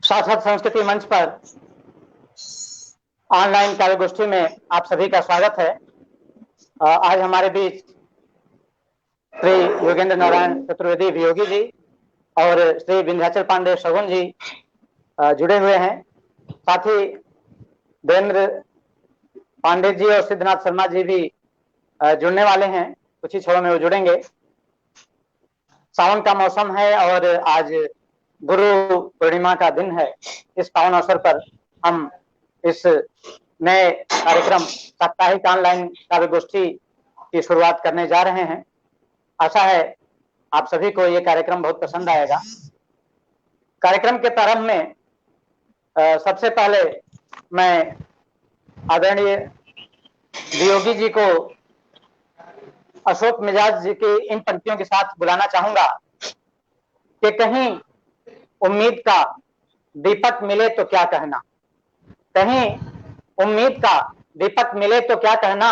साक्षात संस्कृति मंच पर ऑनलाइन कार्यगोष्ठी में आप सभी का स्वागत है। आज हमारे बीच श्री योगेंद्र नारायण चतुर्वेदी वियोगी जी और श्री विंध्याचल पांडे शगुन जी जुड़े हुए हैं। साथ ही देवेंद्र पांडे जी और सिद्धनाथ शर्मा जी भी जुड़ने वाले हैं। कुछ ही क्षणों में वो जुड़ेंगे। सावन का मौसम है और आज गुरु पूर्णिमा का दिन है। इस पावन अवसर पर हम इस नए कार्यक्रम साप्ताहिक ऑनलाइन कार्यगोष्ठी की शुरुआत करने जा रहे हैं। आशा है आप सभी को ये कार्यक्रम बहुत पसंद आएगा। कार्यक्रम के प्रारंभ में सबसे पहले मैं आदरणीय वियोगी जी को अशोक मिजाज जी की इन पंक्तियों के साथ बुलाना चाहूंगा कि कहीं उम्मीद का दीपक मिले तो क्या कहना, कहीं उम्मीद का दीपक मिले तो क्या कहना,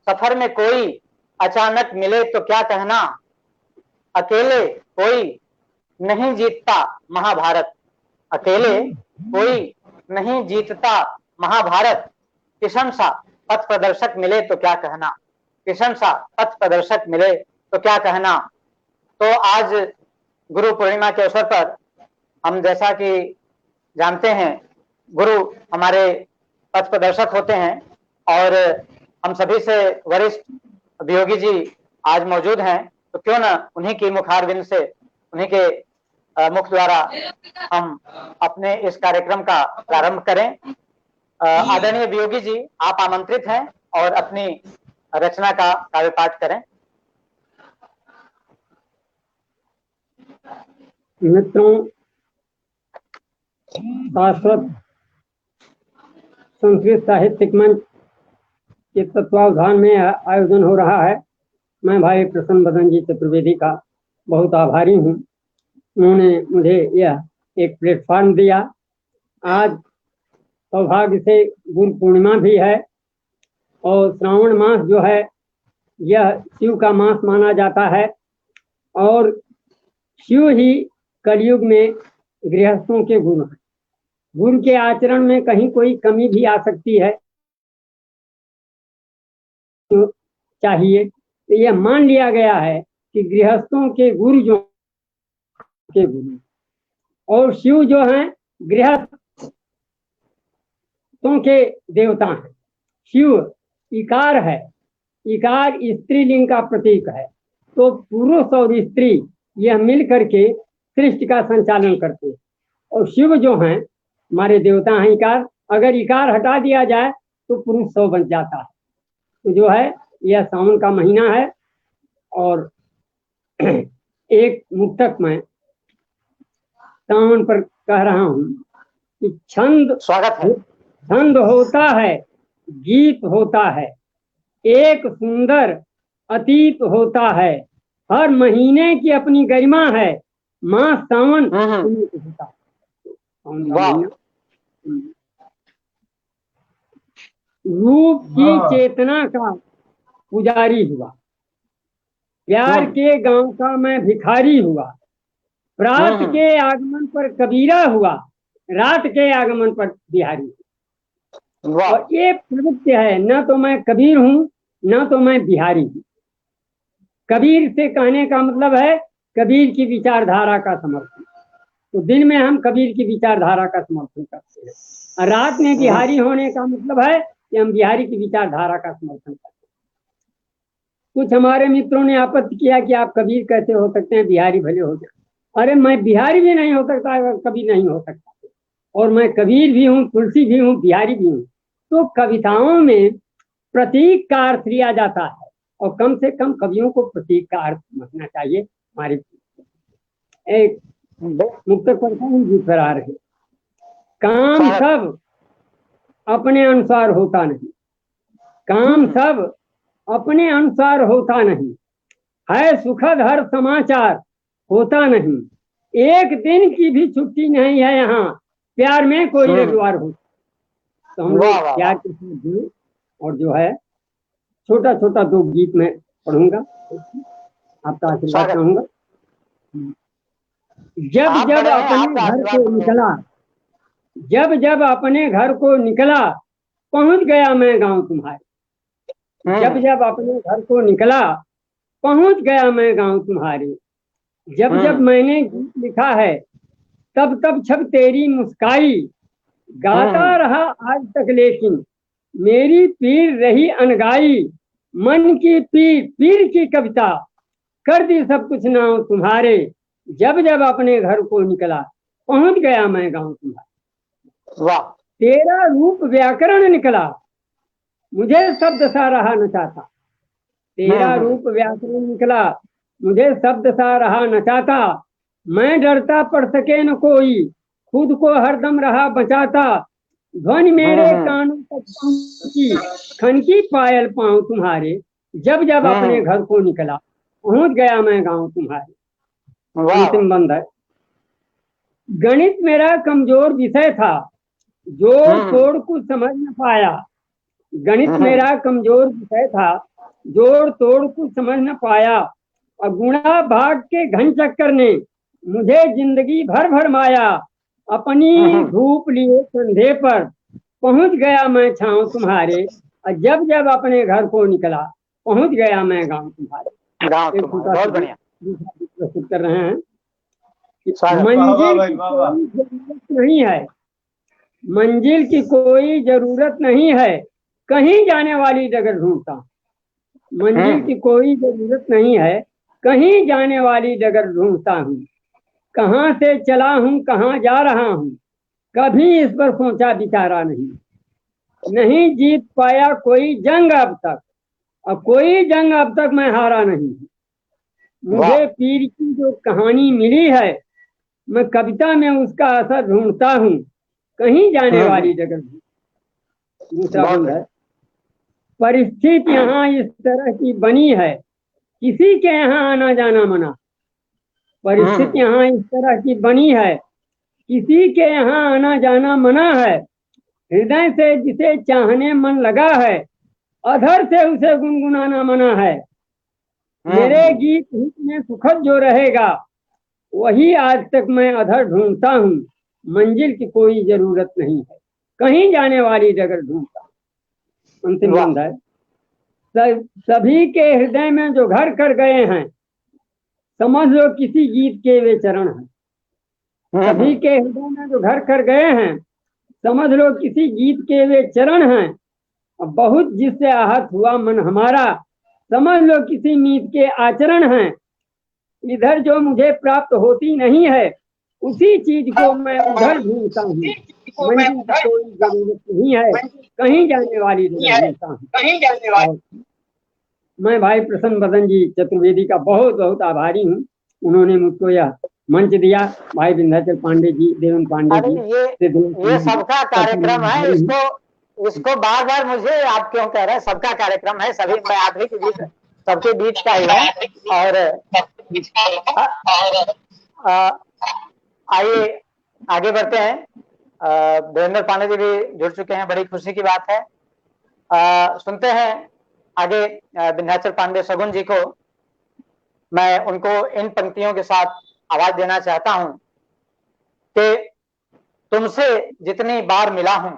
सफर में कोई अचानक मिले तो क्या कहना, अकेले कोई नहीं जीतता महाभारत, अकेले कोई नहीं जीतता महाभारत, किशन सा पथ प्रदर्शक मिले तो क्या कहना, किशन सा पथ प्रदर्शक मिले तो क्या कहना। तो आज गुरु पूर्णिमा के अवसर पर हम जैसा कि जानते हैं गुरु हमारे पथ प्रदर्शक होते हैं और हम सभी से वरिष्ठ वियोगी जी आज मौजूद हैं, तो क्यों ना उन्हीं की मुखारविंद से, उन्हीं के मुख द्वारा हम अपने इस कार्यक्रम का प्रारंभ करें। आदरणीय वियोगी जी, आप आमंत्रित हैं और अपनी रचना का काव्य पाठ करें। मित्रों, शाश्वत संस्कृत साहित्यिक मंच के तत्वावधान में आयोजन हो रहा है। मैं भाई प्रसन्न बदन जी चतुर्वेदी का बहुत आभारी हूँ। उन्होंने मुझे यह एक प्लेटफॉर्म दिया। आज सौभाग्य से गुरु पूर्णिमा भी है और श्रावण मास जो है यह शिव का मास माना जाता है और शिव ही कलयुग में गृहस्थों के गुरु हैं। गुरु के आचरण में कहीं कोई कमी भी आ सकती है, तो चाहिए तो यह मान लिया गया है कि गृहस्थों के गुरु जो के गुरु और शिव जो हैं गृहस्थों के देवता हैं। शिव इकार है, इकार स्त्रीलिंग का प्रतीक है, तो पुरुष और स्त्री यह मिल करके सृष्टि का संचालन करते हैं। और शिव जो हैं हमारे देवता हैं इकार, अगर इकार हटा दिया जाए तो पुरुष सौ बन जाता है। तो जो है यह सावन का महीना है और एक मुक्तक में सावन पर कह रहा हूँ कि छंद स्वागत है। छंद होता है, गीत होता है, एक सुंदर अतीत होता है, हर महीने की अपनी गरिमा है, माँ सावन होता है। रूप की चेतना का पुजारी हुआ, प्यार के गांव का मैं भिखारी हुआ, रात के आगमन पर कबीरा हुआ, रात के आगमन पर बिहारी। और ये प्रवृत्ति है, न तो मैं कबीर हूँ न तो मैं बिहारी हूँ। कबीर से कहने का मतलब है कबीर की विचारधारा का समर्थन। तो दिन में हम कबीर की विचारधारा का समर्थन करते हैं और रात में बिहारी होने का मतलब है कि हम बिहारी की विचारधारा का समर्थन करते हैं। कुछ हमारे मित्रों ने आपत्ति किया कि आप कबीर कैसे हो सकते हैं, बिहारी भले हो जाए। अरे मैं बिहारी भी नहीं हो सकता, कबीर नहीं हो सकता, और मैं कबीर भी हूँ, तुलसी भी हूँ, बिहारी भी हूँ। तो कविताओं में प्रतीक का अर्थ लिया जाता है और कम से कम कवियों को प्रतीक का अर्थ समझना चाहिए। हमारे एक मुक्तक पढ़ता हूँ जी पर आ रहे, काम सब अपने अनुसार होता नहीं, काम सब अपने अनुसार होता नहीं, है सुखद हर समाचार होता नहीं, एक दिन की भी छुट्टी नहीं है यहाँ, प्यार में कोई रविवार हो। तो हम लोग प्यार के साथ जुड़े और जो है छोटा छोटा दो गीत में पढ़ूंगा, आपका आशीर्वाद चाहूंगा। जब जब अपने घर से निकला जब जब अपने घर को निकला पहुंच गया मैं गांव तुम्हारे। जब जब अपने घर को निकला पहुंच गया मैं गांव तुम्हारे। जब जब मैंने गीत लिखा है तब तब छब तेरी मुस्काई। गाता रहा आज तक लेकिन मेरी पीर रही अनगाई। मन की पीर पीर की कविता कर दी सब कुछ नाम तुम्हारे। जब जब अपने घर को निकला पहुंच गया मैं गांव तुम्हारे। वाह। तेरा रूप व्याकरण निकला मुझे शब्द सा रहा न चाहता। तेरा रूप व्याकरण निकला मुझे शब्द सा रहा न चाहता। मैं डरता पढ़ सके न कोई खुद को हरदम रहा बचाता। ध्वनि मेरे कानों तक पहुंची खनकी पायल पाऊं तुम्हारे। जब जब अपने घर को निकला पहुंच गया मैं गांव तुम्हारे। अंतिम बंद है। गणित मेरा कमजोर विषय था जोड़ तोड़ कुछ समझ न पाया। गणित मेरा कमजोर विषय था जोड़ तोड़ कुछ समझ न पाया। और गुणा भाग के घन चक्कर ने मुझे जिंदगी भर भरमाया। अपनी धूप लिए कंधे पर पहुंच गया मैं छांव तुम्हारे। और जब जब अपने घर को निकला पहुंच गया मैं गांव तुम्हारे। बहुत बढ़िया प्रस्तुत कर रहे हैं। मंजिल की कोई जरूरत नहीं है मंजिल की कोई जरूरत नहीं है कहीं जाने वाली डगर ढूंढता। मंजिल की कोई जरूरत नहीं है कहीं जाने वाली डगर ढूंढता हूँ। कहाँ से चला हूँ कहाँ जा रहा हूँ कभी इस पर सोचा विचारा नहीं। नहीं जीत पाया कोई जंग अब तक और कोई जंग अब तक मैं हारा नहीं। मुझे पीर की जो कहानी मिली है मैं कविता में उसका असर ढूंढता हूँ कहीं जाने वाली जगह। दूसरा बंद है। परिस्थिति यहाँ इस तरह की बनी है किसी के यहाँ आना जाना मना। परिस्थिति यहाँ इस तरह की बनी है किसी के यहाँ आना जाना मना है। हृदय से जिसे चाहने मन लगा है अधर से उसे गुनगुनाना मना है। मेरे गीत हित में सुखद जो रहेगा वही आज तक मैं अधर ढूंढता हूँ। मंजिल की कोई जरूरत नहीं है कहीं जाने वाली जगह ढूंढता हूँ। अंतिम बंद है। सभी के हृदय में जो घर कर गए हैं समझ लो किसी गीत के वे चरण हैं। सभी के हृदय में जो घर कर गए हैं समझ लो किसी गीत के वे चरण हैं। बहुत जिससे आहत हुआ मन हमारा समझ लो किसी मीत के आचरण हैं। इधर जो मुझे प्राप्त होती नहीं है उसी चीज को मैं उधर ढूंढता हूँ। मंजिल की कोई जरूरत नहीं है कहीं जाने वाली जगह ढूंढता हूँ। मैं भाई प्रसन्न बदन जी चतुर्वेदी का बहुत बहुत आभारी हूँ। उन्होंने मुझको यह मंच दिया। भाई विंध्याचल पांडे जी देवन पांडे जी ये सबका कार्यक्रम है। इसको बार बार मुझे आप क्यों कह रहे हैं। सबका कार्यक्रम है सभी मैं आप ही के बीच सबके बीच का ही है। और आइए आगे बढ़ते हैं। देवेंद्र पांडे जी भी जुड़ चुके हैं बड़ी खुशी की बात है। सुनते हैं आगे विंध्याचल पांडे सगुन जी को। मैं उनको इन पंक्तियों के साथ आवाज देना चाहता हूं कि तुमसे जितनी बार मिला हूं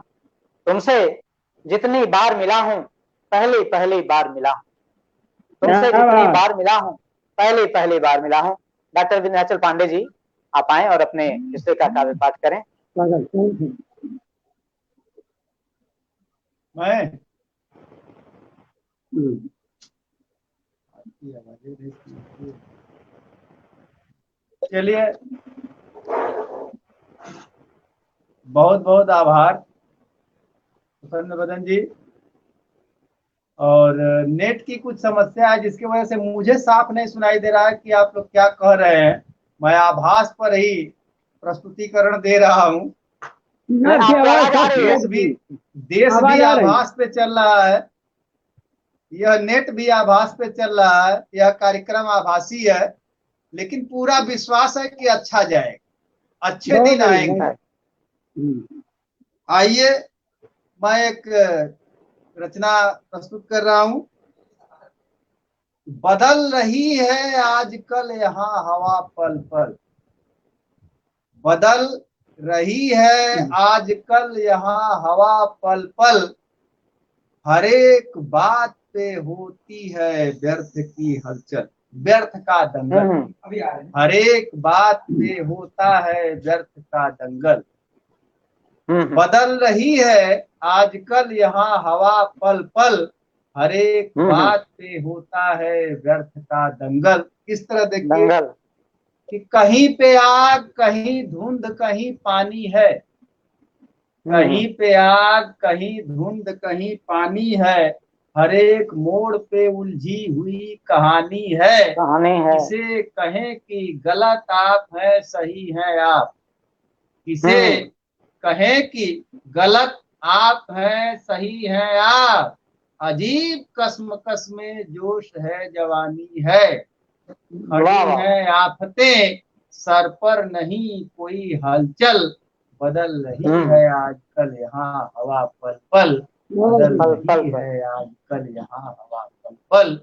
तुमसे जितनी बार मिला हूं पहली पहली बार मिला हूं। तुमसे जितनी बार मिला हूं पहली पहली बार मिला हूं। डॉक्टर विंध्याचल पांडे जी आप आए और अपने हिस्से का काव्य पाठ करें। मैं चलिए बहुत बहुत आभार प्रसन्न बदन जी। और नेट की कुछ समस्या है जिसकी वजह से मुझे साफ नहीं सुनाई दे रहा है कि आप लोग क्या कह रहे हैं। मैं आभास पर ही प्रस्तुतिकरण दे रहा हूँ। देश भी आभास पे चल रहा है। यह नेट भी आभास पे चल रहा है। यह कार्यक्रम आभासी है लेकिन पूरा विश्वास है कि अच्छा जाएगा अच्छे दिन आएंगे। आइए मैं एक रचना प्रस्तुत कर रहा हूं। बदल रही है आजकल यहाँ हवा पल पल। बदल रही है आजकल यहाँ हवा पल पल, हर एक बात पे होती है व्यर्थ की हलचल, व्यर्थ का दंगल। हर एक बात पे होता है व्यर्थ का दंगल। बदल रही है आजकल यहाँ हवा पल पल, हर एक बात पे होता है व्यर्थ का दंगल। किस तरह देखिए कि कहीं पे आग, कहीं धुंध, कहीं पानी है, कहीं पे आग, कहीं धुंध, कहीं पानी है, हर एक मोड़ पे उलझी हुई कहानी है। किसे कहें कि गलत आप है, सही है आप, किसे कहें कि गलत आप है, सही है आप, अजीब कसमकस में जोश है, जवानी है, खड़ी है आफतें सर पर, नहीं कोई हलचल, बदल रही है आजकल यहाँ हवा पल पल, बदल रही है आजकल यहाँ हवा पल पल,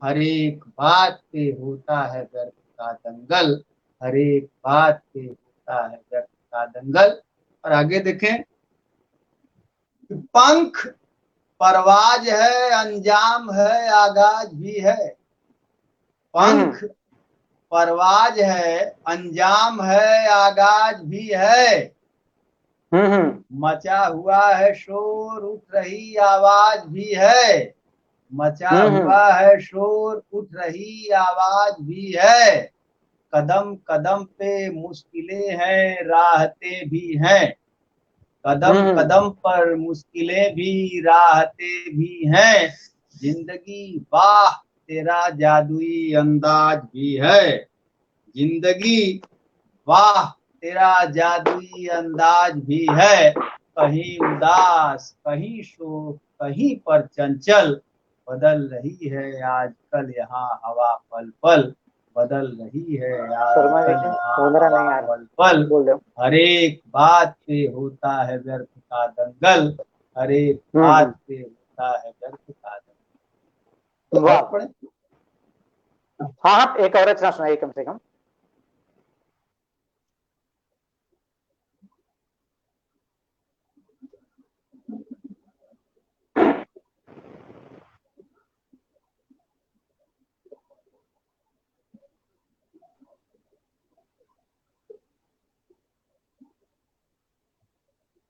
हर एक बात पे होता है व्यर्थ का दंगल, हर एक बात पे होता है व्यर्थ का दंगल। और आगे देखें, पंख परवाज है, अंजाम है, आगाज भी है। पंख परवाज है, अंजाम है, आगाज भी है। मचा हुआ है शोर, उठ रही आवाज भी है। मचा हुआ है शोर, उठ रही आवाज भी है। कदम कदम पे मुश्किलें हैं, राहतें भी हैं। कदम कदम पर मुश्किलें भी, राहतें भी हैं। जिंदगी वाह तेरा जादुई अंदाज भी है। जिंदगी वाह तेरा जादुई अंदाज भी है। कहीं उदास, कहीं शोक, कहीं पर चंचल, बदल रही है आजकल यहाँ हवा पल पल, बदल रही है आजकल यहाँ हवा पल पल, हर एक बात पे होता है व्यर्थ का दंगल, हर एक बात पे होता है व्यर्थ का दंगल। हाँ, एक और रचना सुनाइए कम से कम।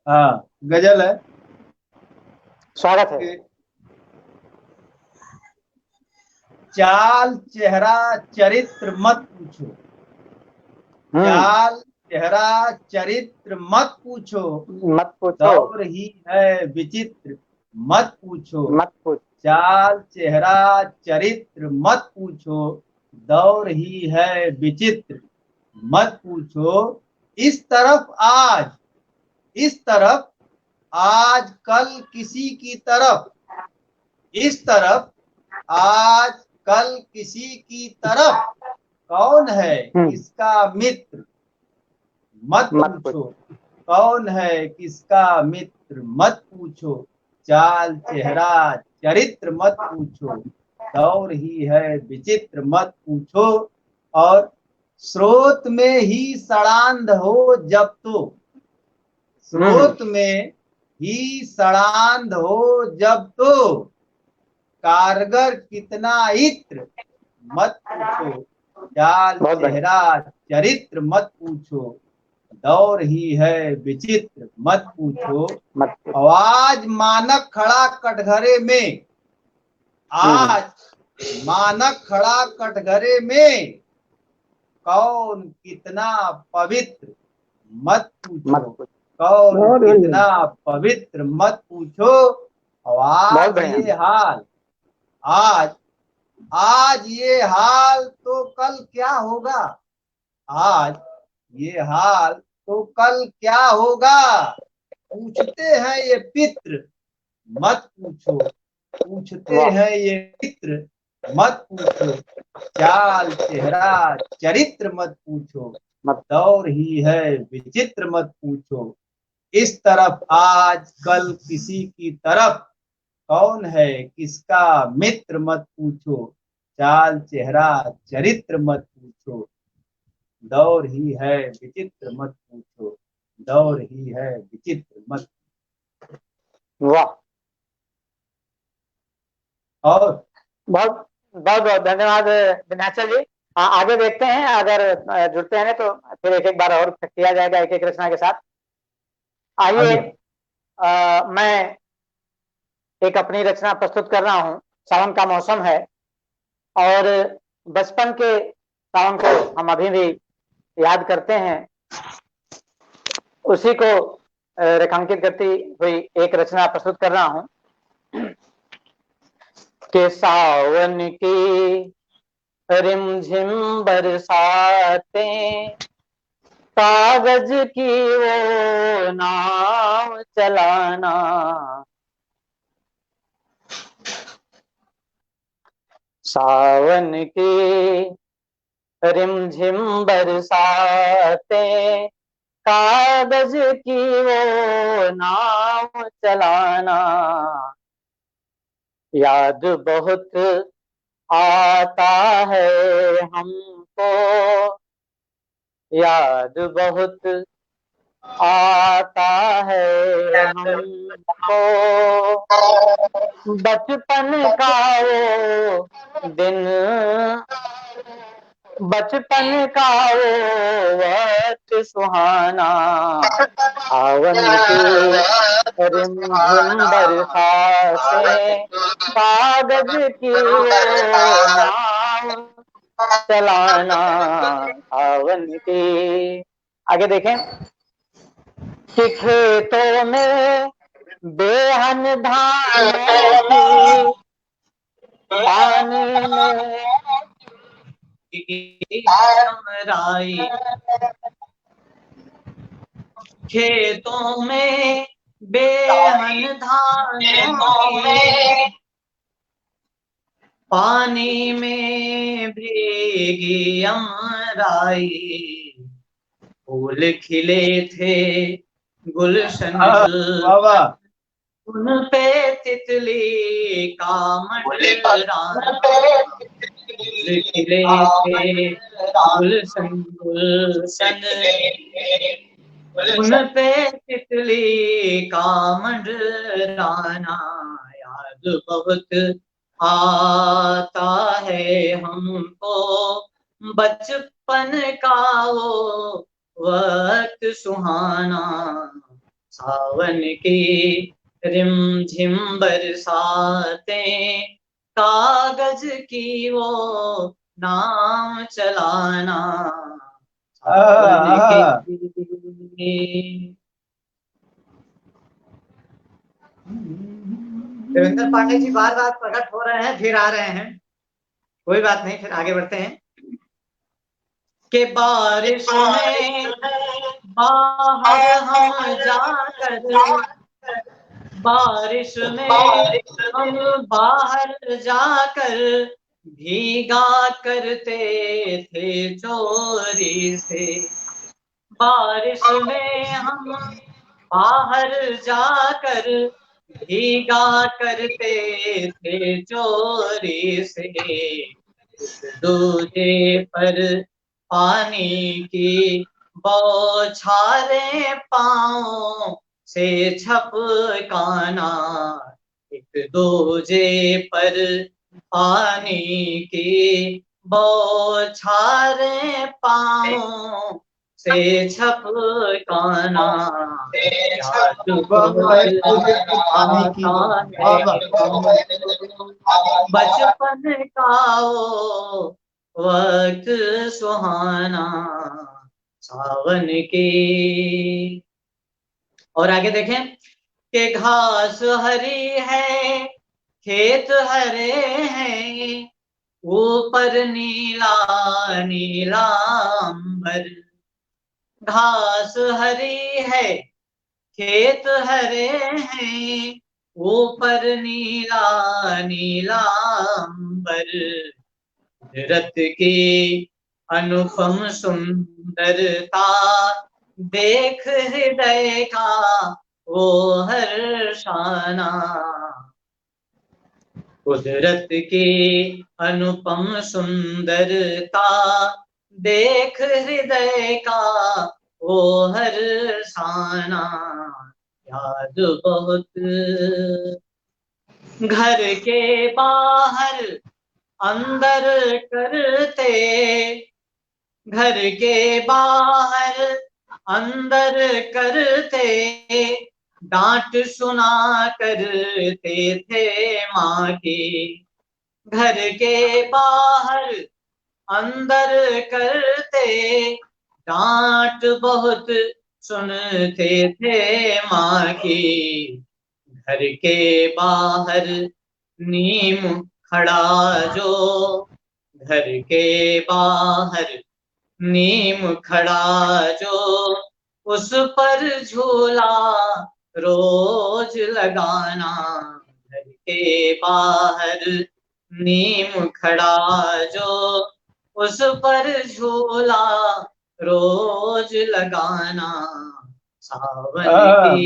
हाँ, गजल है, स्वागत है। चाल चेहरा चरित्र मत पूछो, चाल चेहरा चरित्र मत पूछो, दौर ही है विचित्र मत पूछो, चाल चेहरा चरित्र मत पूछो, दौर ही है विचित्र मत पूछो। इस तरफ आज, इस तरफ आज कल किसी की तरफ, इस तरफ आज कल किसी की तरफ, कौन है किसका मित्र मत पूछो, कौन है किसका मित्र मत पूछो, चाल चेहरा चरित्र मत पूछो, दौर ही है विचित्र मत पूछो। और स्रोत में ही सड़ांध हो जब तो, स्रोत में ही सड़ांध हो जब तो, कारगर कितना इत्र मत पूछो, चाल चेहरा चरित्र मत पूछो, दौर ही है विचित्र मत पूछो। आवाज मानक खड़ा कटघरे में, आज मानक खड़ा कटघरे में, कौन कितना पवित्र मत पूछो, कौन कितना पवित्र मत पूछो। आज ये हाल, आज ये हाल तो कल क्या होगा, आज ये हाल तो कल क्या होगा, पूछते हैं ये पित्र मत पूछो, पूछते हैं ये पित्र मत पूछो, चाल चेहरा चरित्र मत पूछो, दौर ही है विचित्र मत पूछो। इस तरफ आज कल किसी की तरफ, कौन है किसका मित्र मत पूछो, चाल चेहरा चरित्र मत पूछो, दौर ही है विचित्र मत पूछो, दौर ही है विचित्र मत। वाह, और बहुत बहुत बहुत धन्यवाद विन्याचल जी। आगे देखते हैं, अगर जुड़ते हैं तो फिर एक एक बार और किया जाएगा एक एक रचना के साथ। आइए, आगे मैं एक अपनी रचना प्रस्तुत कर रहा हूँ। सावन का मौसम है और बचपन के सावन को हम अभी भी याद करते हैं। उसी को रेखांकित करती हुई एक रचना प्रस्तुत कर रहा हूँ कि सावन की रिमझिम बरसातें, कागज की वो नाव चलाना, सावन की रिमझिम बरसातें, कागज की वो नाव चलाना, याद बहुत आता है हमको, याद बहुत आता है हमको, बचपन का वो दिन, बचपन का वो वक्त सुहाना, सावन की रिमझिम बरसातें, कागज की वो नाव चलाना, सावन की। आगे देखें कि खेतों में बेहन धानों की, पानी में हमराई, खेतों में बेहन धानों की, पानी में भीगी अमराई, फूल खिले थे गुलशन, उन पे तितली का मंडराना, फूल खिले थे गुलशन गुलशन, उन पे तितली का मंडराना, याद बहुत आता है हमको, बचपन का वो वक्त सुहाना, सावन की रिमझिम बरसातें, कागज की वो नाव चलाना, सावन की। देवेंद्र पांडे जी बार बार प्रकट हो रहे हैं, फिर आ रहे हैं, कोई बात नहीं, फिर आगे बढ़ते हैं। कि बारिश में बाहर हम जाकर, बारिश में हम बाहर जाकर भीगा करते थे चोरी से, बारिश में हम बाहर जाकर भीगा करते थे चोरी से, दूजे पर पानी की बौछारें पाँव से छपकाना, एक दूजे पर पानी की बौछारें पाँव से छपकाना, बचपन का वो वक्त सुहाना, सावन की। और आगे देखें कि घास हरी है, खेत हरे हैं, ऊपर नीला नीला अंबर, घास हरी है, खेत हरे हैं, ऊपर नीला नीला अंबर, कुदरत की अनुपम सुंदरता देख हृदय का वो हर्षाना, कुदरत की अनुपम सुंदरता देख हृदय का वो हर साना याद बहुत। घर के बाहर अंदर करते, घर के बाहर अंदर करते, डांट सुना करते थे माँ की। घर के बाहर अंदर करते, डांट बहुत सुनते थे माँ की। घर के बाहर नीम खड़ा जो, घर के बाहर नीम खड़ा जो, उस पर झूला रोज लगाना। घर के बाहर नीम खड़ा जो, उस पर झूला रोज लगाना। सावन की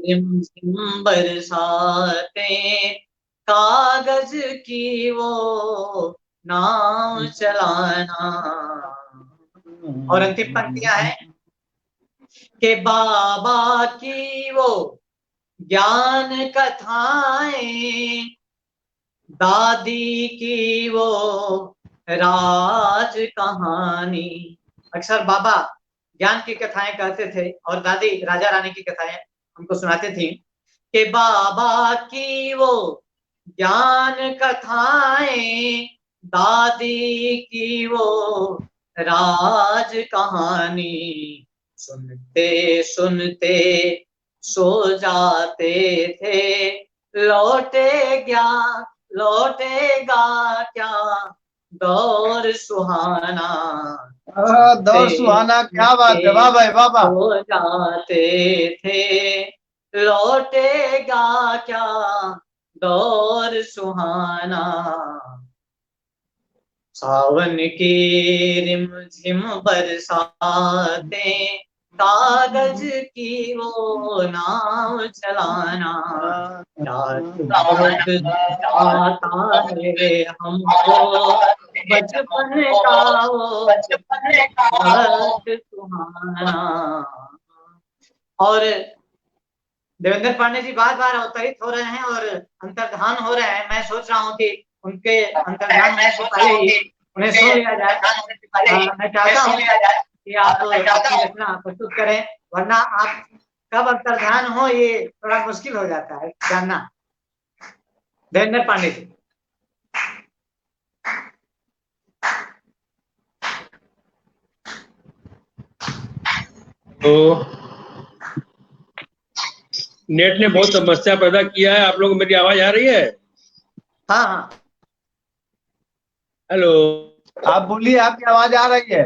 रिमझिम बरसातें, कागज की वो नाव चलाना। और अंतिम पंक्तियां हैं कि बाबा की वो ज्ञान कथाएं, दादी की वो राज कहानी। अक्सर बाबा ज्ञान की कथाएं कहते थे और दादी राजा रानी की कथाएं हमको सुनाते थी। कि बाबा की वो ज्ञान कथाएं, दादी की वो राज कहानी। सुनते सुनते सो जाते थे, लौटेगा क्या दौर सुहाना। दौर सुहाना, क्या बात है, वाह भाई वाह वाह। सो जाते थे, लौटेगा क्या दौर सुहाना। सावन की रिमझिम बरसातें, कागज की वो नाव चलाना। याद बहुत आता है हमको बचपन का वो वक्त सुहाना। और देवेंद्र पांडे जी बार बार अवतरित हो रहे हैं और अंतर्धान हो रहे हैं। मैं सोच रहा हूँ कि उनके अंतर्धान होने से पहले ही उन्हें सुन लिया जाए। मैं चाहता हूँ कि आप अपनी रचना प्रस्तुत करें, वरना आप कब अंतर्धान हो ये थोड़ा मुश्किल हो जाता है जानना। देवेंद्र पांडे जी। तो नेट ने बहुत समस्या पैदा किया है। आप लोग, मेरी आवाज आ रही है? हाँ हाँ, हेलो, आप बोलिए, आपकी आवाज आ रही है।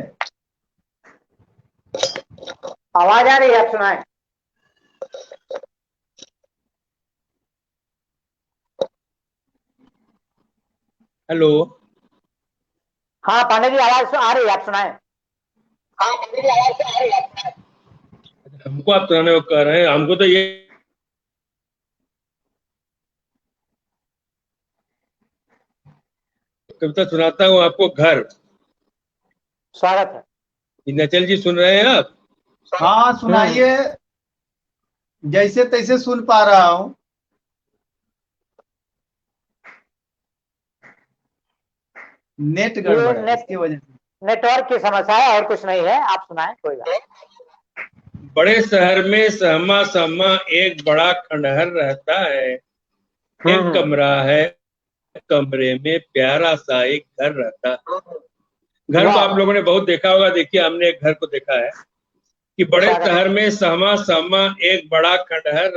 आवाज आ रही है, आप सुनाएं। हेलो। हाँ पांडे जी, आवाज आ रही है, आप सुनाएं। हाँ पांडे जी, आवाज आ रही है। हमको आप सुनाने को कह रहे हैं, हमको तो ये कविता सुनाता हूँ आपको। घर। स्वागत है। विंध्याचल जी सुन रहे हैं आप? हाँ सुनाइए, जैसे तैसे सुन पा रहा हूँ। नेट गड़बड़ है, इसकी वजह से। नेटवर्क की समस्या है और कुछ नहीं है, आप सुनाएं, कोई बात नहीं। बड़े शहर में सहमा सहमा एक बड़ा खंडहर रहता है। एक कमरा है, कमरे में प्यारा सा एक घर रहता है। घर को आप लोगों ने बहुत देखा होगा। देखिए, हमने एक घर को देखा है कि बड़े शहर में सहमा सहमा एक बड़ा खंडहर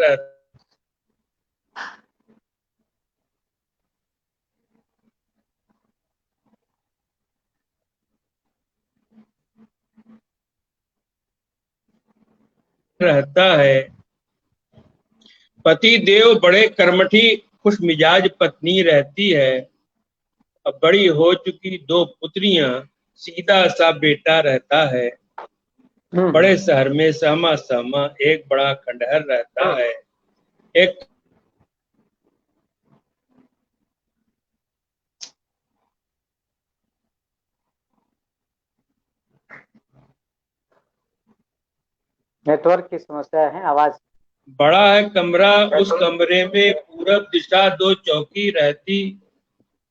रहता है। पति देव बड़े कर्मठी खुश मिजाज पत्नी रहती है। अब बड़ी हो चुकी दो पुत्रियां, सीधा सा बेटा रहता है। बड़े शहर में सहमा सहमा एक बड़ा खंडहर रहता है। एक नेटवर्क की समस्या है, आवाज। बड़ा है कमरा, उस कमरे में पूरब दिशा 2 चौकी रहती,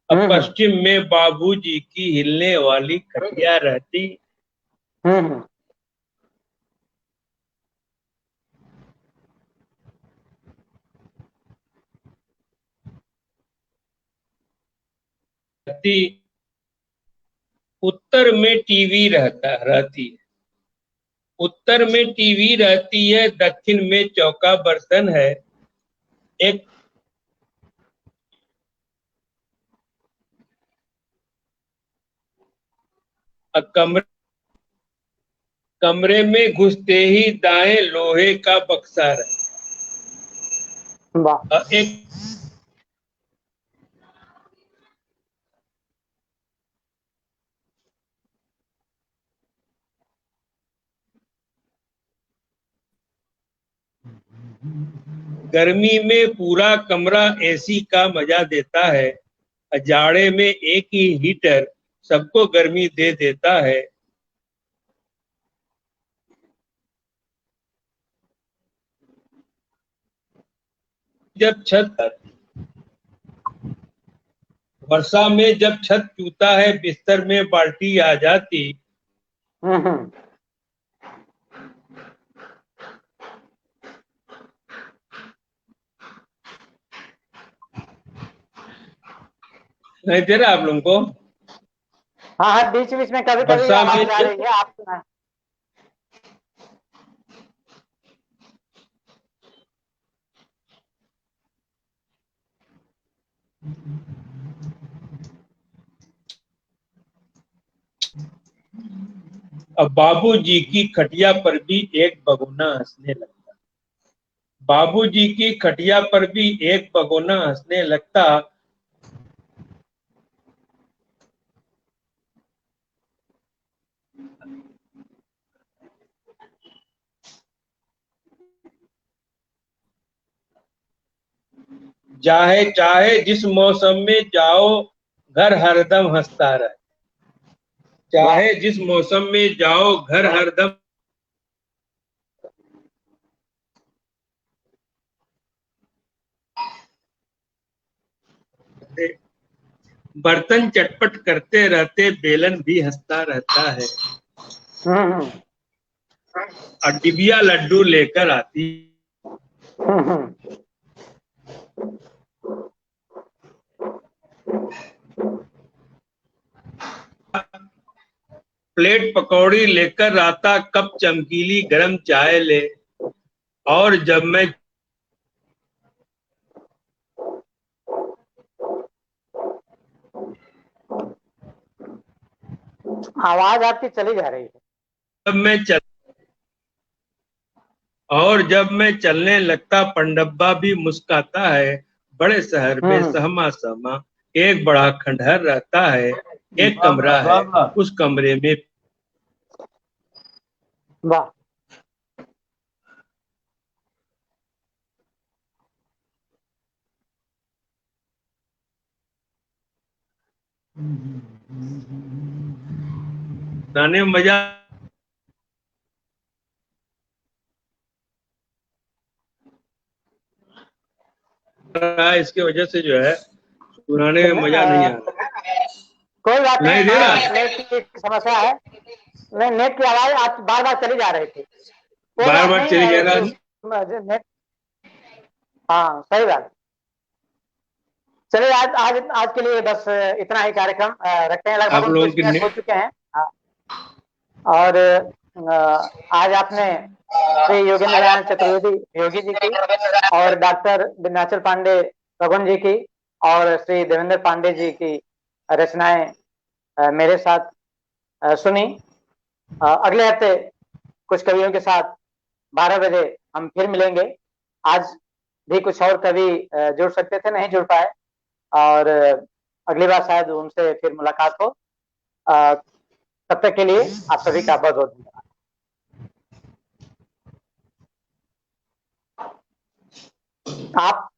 अब पश्चिम में बाबूजी की हिलने वाली खटिया रहती। उत्तर में टीवी रहती है, उत्तर में टीवी रहती है, दक्षिण में चौका बर्तन है। एक कमरे में घुसते ही दाएं लोहे का बक्सा है। एक गर्मी में पूरा कमरा एसी का मजा देता है, जाड़े में एक ही हीटर सबको गर्मी दे देता है। जब वर्षा में जब छत चूता है, बिस्तर में बाल्टी आ जाती। नहीं दे रहा आप लोगों को? हाँ, बीच बीच में कभी कभी आवाज आ रही है, आप सुना। अब बाबूजी की खटिया पर भी एक बगुना हंसने लगता, बाबूजी की खटिया पर भी एक बगुना हंसने लगता। चाहे चाहे जिस मौसम में जाओ, घर हरदम हंसता रहे। चाहे जिस मौसम में जाओ, घर हरदम। बर्तन चटपट करते रहते, बेलन भी हंसता रहता है। और डिबिया लड्डू लेकर आती। प्लेट पकौड़ी लेकर आता, कप चमकीली गरम चाय ले। और जब मैं आवाज आपकी चली जा रही है। जब मैं चलने लगता, पंडब्बा भी मुस्काता है। बड़े शहर में सहमा सहमा एक बड़ा खंडहर रहता है, एक कमरा है, उस कमरे में। वाह। गाने में मजा। इसकी वजह से जो है सुनाने में मजा नहीं आ रहा। कोई बात नहीं दे रहा। नेट की समस्या है। नहीं, नेट की आवाज आज बार बार चली जा रही थी, बार बार चली जा रहा। नेट। हाँ, सही बात। चलिए, आज के लिए बस इतना ही कार्यक्रम रखते हैं। लगभग कुछ मिनट हो चुके हैं। और आज आपने श्री योगेंद्र दयाल चतुर्वेदी योगी जी की और डॉक्टर विंध्याचल पांडे रघुन जी की और श्री देवेंद्र पांडे जी की रचनाएं मेरे साथ सुनी। अगले हफ्ते कुछ कवियों के साथ 12 बजे हम फिर मिलेंगे। आज भी कुछ और कवि जुड़ सकते थे, नहीं जुड़ पाए, और अगली बार शायद उनसे फिर मुलाकात हो। तब तक के लिए आप सभी का बहुत बहुत धन्यवाद। आप